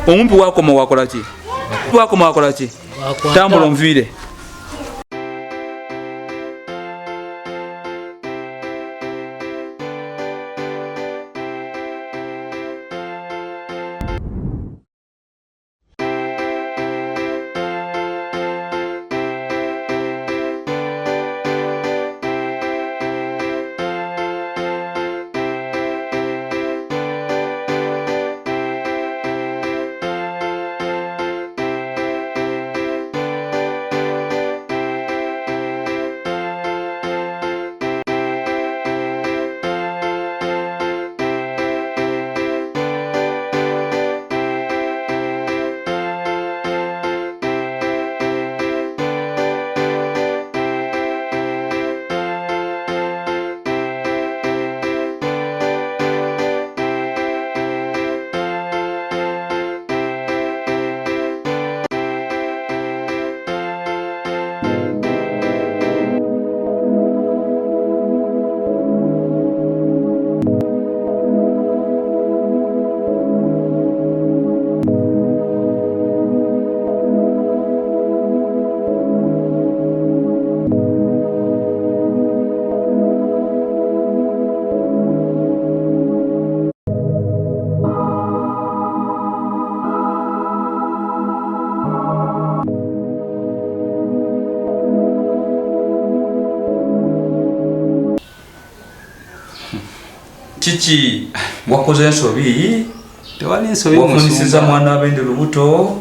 Omumpi wakoma wakola ki? Wakoma wakola ki? Tambula onviire. Kiki wakoze ensobi? Tewali ensobi wafunisiza mwana abende lubuto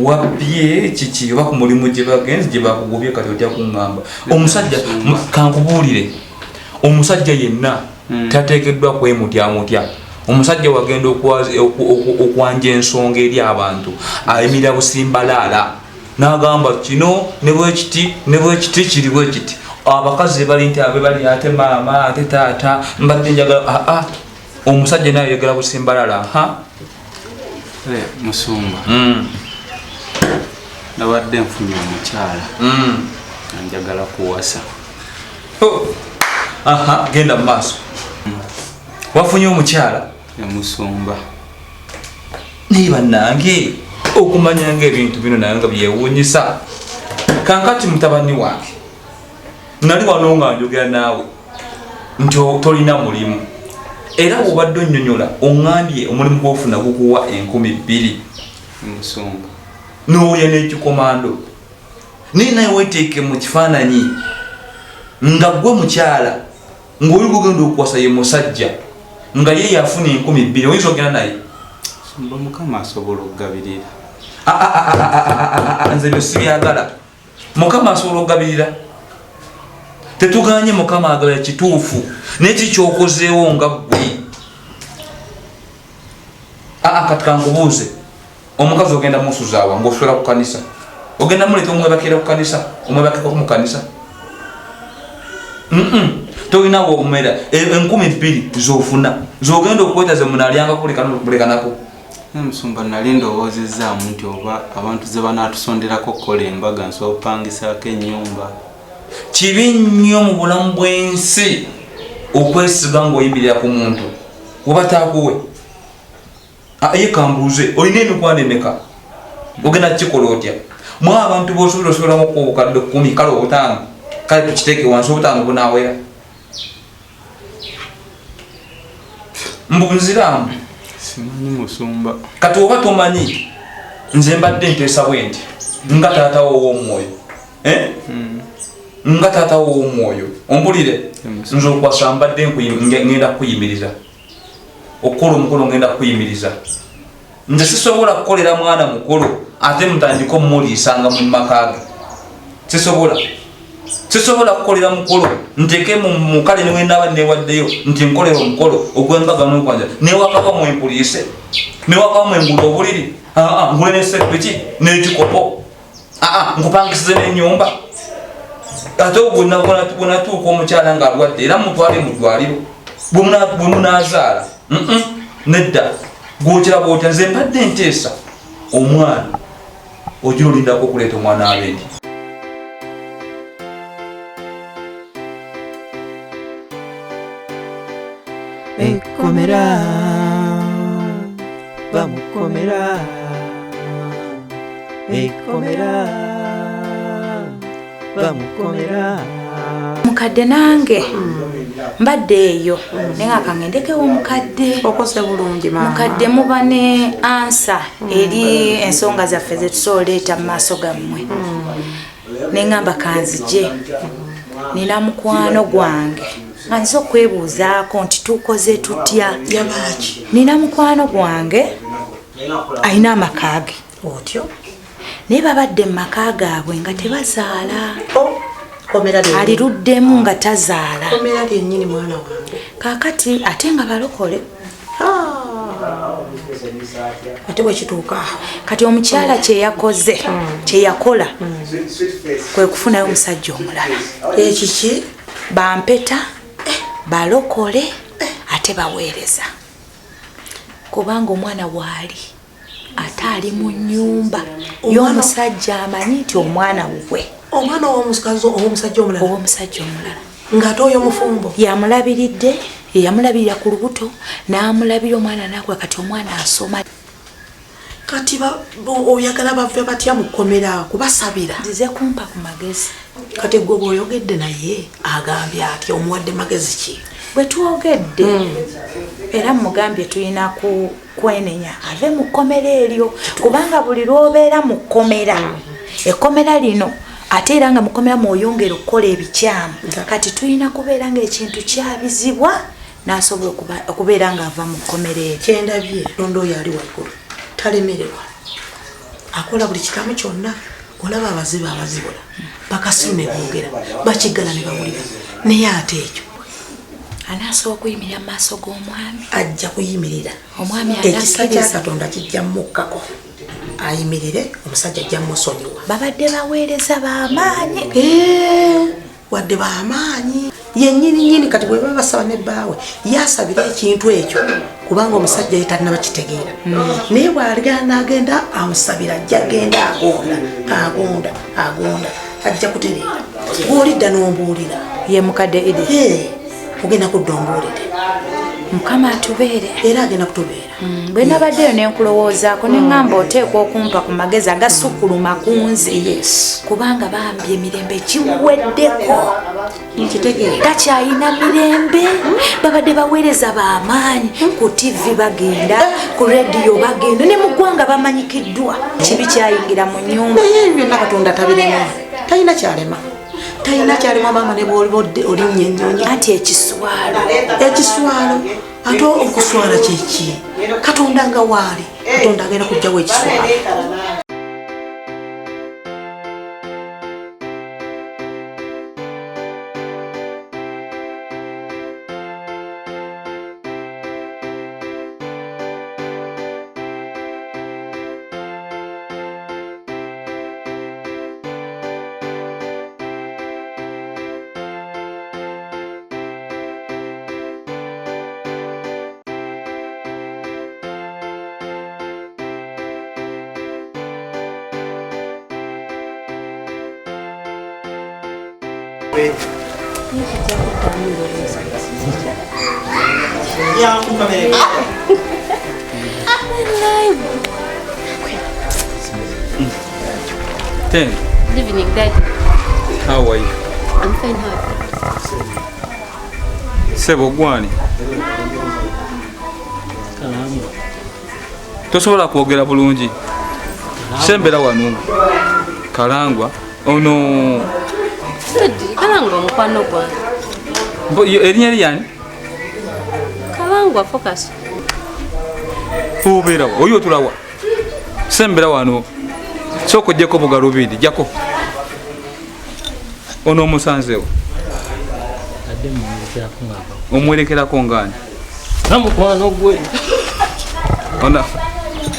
wabbye kiki oba ku mulimu gye bagenzi gye bakugubye kati otya kuŋŋamba omusajja kankubuulire omusajja yenna tateekeddwa kwemutyamutya omusajja wagenda okwanja ensonga eri abantu ayimirira busimbalaala n'agamba kino ne bwekiti ne bwekiti kiri bwekiti abakazi bali nti abe bali ate maama ate taata mbadde njagala omusajja naye yagala busimbalala Musumba nabadde nfunye omukyala njagala kuwasa. Genda mu maaso. Wafunye omukyala? Musumba naye bannange okumanya ng'ebintu bino naye nga byewuunyisa. Kankati mutabani wange nali wano nga njogera naawe nti tolina mulimu era obadde onnyonnyola oŋŋambye omulimu gw'ofuna gukuwa 2,000 Musumba n'oya n'ekikomando naye naye weeteeke mu kifaananyi nga gwe mukyala ng'oli gugenda okuwasa ye musajja nga ye yafuna 2,000 oyinza ogenda naye Mukama asobola okugabirira. Nze byo sibyagala. Mukama asobola okugabirira. Tetuganye Mukama agala kituufu naye kikyokozeewo nga ggwe. Kati kankubuuze omukazi ogenda musuzaawa ng'oswera ku kanisa ogenda muleeta omwebakira ku kanisa omwebakira mu kanisa tolinawo omera 2,000 z'ofuna z'ogenda okwetaze munaalyanga kulekanako. Musumba nali ndowoozezaamu nti oba abantu ze banaatusonderako okukola embaga nsobola okupangisaako ennyumba. Kibi nnyo mu bulamu bw'ensi okwesiga ng'oyimirira ku muntu oba taakuwe. Ye kambuuze olina emikwano emeka ogenda kikola otya? Mwe abantu b'osobola osubiramu obukadde 10 kale 5 kale tukiteeke wansi 5 bunaawera mbunziramu. Simanyi Musumba. Kati oba tomanyi nze mbadde nteesa bwe nti nga taatawo ow'omwoyo nga taatawo ow'omwoyo ompulire nze okwasa mbadde ngenda kukuyimiriza okukola omukolo ngenda kukuyimiriza. Nze sisobola kukolera mwana mukolo ate mutandika omumuliisanga mu maka ge. Sisobola kukolera mukolo nteke mu kale ne wenaba newaddeyo nti nkolera omukolo ogw'embaga n'okwanja newakaba mwempuliise newakaba mwengula obuliri ngule n'esseppiki n'ekikopo nkupangisize n'ennyumba ate bwenatuuka omukyala ng'alwadde era mutwale mu ddwaliro bwe munaazaala nedda gwokiraba otya. Nze mbadde nteesa omwana ogira olindako okuleeta omwana abendi. Ekomera vamos komera komera bamukomera mukadde nange mbadde eyo nenga kangendekewo mukadde okose bulungi mama mukadde muba ne ansa eri ensonga zaffe zetusobola oleeta mu maaso gammwe neŋŋamba kanzije nina mukwano gwange nga nziza okwebuuzaako nti tukoze tutya yabaki nina mukwano gwange alina amaka ge otyo naye babadde mu maka gaabwe nga tebazaala aliruddemu nga tazaala komera lyennyini mwana wange kaakati ate nga balokole ate bwekituuka kati omukyala kyeyakoze kyeyakola kwe kufunayo omusajja omulala ekiki bampeta balokole ate baweereza kubanga omwana waali ate ali mu nnyumba y'omusajja amanyi nti omwana we omwana ow'omusajja omulala ng'ate oyo mufumbo yamulabiridde yamulabirira ku lubuto n'amulabira omwana nakwe kati omwana asoma kati oyagala bave batya mu kkomera kubasabira nzize kumpa ku magezi kati gwe bw'oyogedde naye agambye ati omuwadde magezi ki bwe twogedde era mugambye tulina kwenenya ave mu kkomera eryo kubanga buli lw'obeera mu kkomera ekkomera lino ate era nga mu kkomera mw'oyongera okukola ebikyamu kati tulina kubeera ng'ekintu kyabizibwa n'asobola okubeera ng'ava mu kkomera eryo kyendabye londo oyo ali waggulu talemererwa akola buli kikamu kyonna olaba abazibu abazibula bakasiru ne boogera bakiggala ne bawulira naye ate ekyo anaasobola okuyimirira mu maaso g'omwami ajja kuyimirira omwami ekisa kya katonda kijja mukkako ayimirire omusajja ajja musonyiwa babadde baweereza b'amaanyi wadde b'amaanyi yennyini kati bwe baba basaba ne bbaawe yasabira ekintu ekyo kubanga omusajja ye talina bakitegeera naye bw'aligana n'agenda amusabira ajja agenda agonda ajja kutereera bw'olidda n'ombuulira ye mukadde idi ogenda kudda ombuulire mukama atubeere era agenda kutubeera bwe nabaddeyo nenkulowoozaako neŋŋamba oteekwa okumpa ku magezi agasukkuluma ku nze kubanga bambi emirembe giweddeko takyayina mirembe babadde baweereza b'amaanyi ku tivi bagenda ku rediyo bagenda ne mu ggwanga bamanyikiddwa kibi kyayingira mu nnyumba naye byonna katonda tabirema talina kyalema maama ne bwolibodde olinnyonnyonyi anti ekiswalo ate okuswala kyeki katonda nga waali katonda agenda kujjawo ekiswalo Ten. Good evening, Daddy. How are you? I'm fine, how are you? Sebo gwani. Tosobola kwogera bulungi. Sembera wano. Kalangwa. Ono. Kalangwa mukwano gwange. Erinnya lyani? Kalangwa focus. Obeera oyo tulawa. Sembera wano. Soko jeko bugarubidi jako. Ono musanzewo. adde mumulekera kungaba omwelekera kongani namukwano gwe ona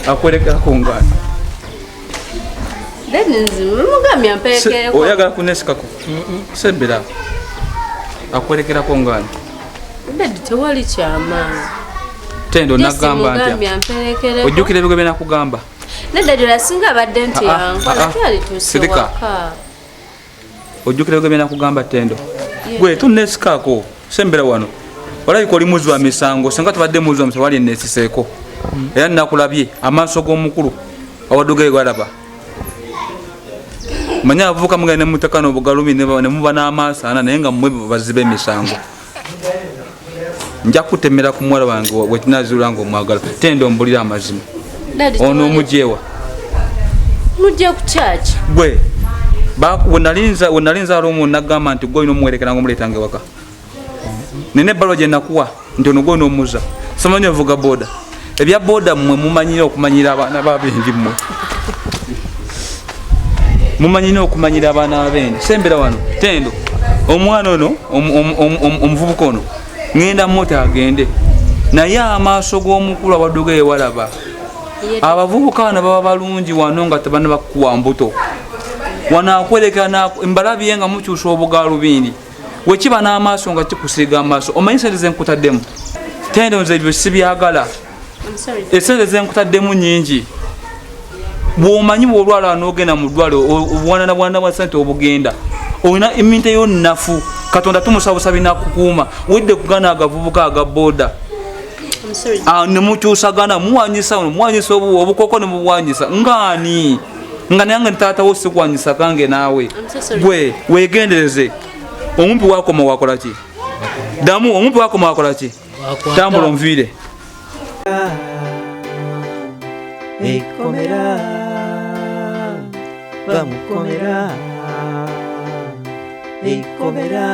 akwelekera kongani Denzi mugamya mpelekere oyagala kunesikako sembera akwelekera kongani Dedi tewali kyamaani tendo nagamba ntya ojjukira ebigo bye nakugamba Nedda lasinga abadde nti yankola kyali tusiwaka ojjukira ebigo bye nakugamba tendo gwe tunesikako sembera wano olabika oli muzi wa misango senga tubadde muzi wa misango wali nesiseeko era nakulabye amaaso g'omukulu awadugaye galaba manya avuka mugane mutaka n'obugalumi ne muba n'amaaso ana naye nga mmwe baziba emisango nja kutemera ku mwala wange wekinazirula nga omwagala tendo ombulira amazima ono omujewa mujja ku church gwe wenalinza alomu nagamba nti gwe olina omuwerekera nga omuleetange waka nene ebbalo gye nakuwa nti ono gwe n'omuza samanyi ovuga boda ebya boda mmwe mumanyire okumanyira abaana babendi mmwe mumanyire okumanyira abaana babendi sembera wano tendo omwana ono omuvubuka ono ngenda mota agende naye amaaso g'omukulu abaduga ewalaba abavubuka bano baba balungi wano nga tebana bakuwa mbuto wanakwerekana mbalabye nga mukyusa obugalubindi wekiba n'amaaso nga kikusiiga amaaso omanyi sente zenkutaddemu tendo nze ebyo sibyagala esente zenkutaddemu nyingi bw'omanyi bw'olwala n'ogenda mu ddwaliro obwanana bwa sente obugenda olina eminta y'onnafu katonda tumusabusa binakukuuma wedde kugana agavubuka aga boda nemukyusagana muwanyisa obukoko nemubuwanyisa ngaani nga nayange ntaatawo sikuwanyisa kange naawe gwe wegendereze omumpi wakoma wakolaki damu omumpi wakoma wakolaki tambula onviire ekomera bamukomera ekomera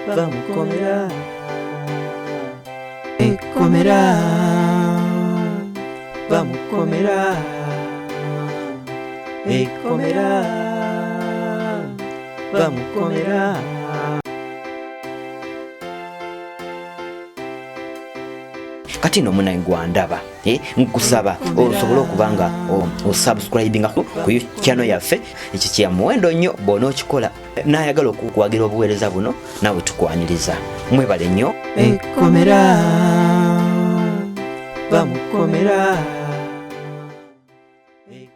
bamukomera ekomera bamukomera ekomera bamukomera kati no munange gwandaba nkusaba osobola okubanga osubscribinga ku channel yaffe ekyo kya muwendo nnyo bona okikola nayagala okuwagira obuweereza buno nawe tukwaniriza mwebale nnyo ekomera bamukomera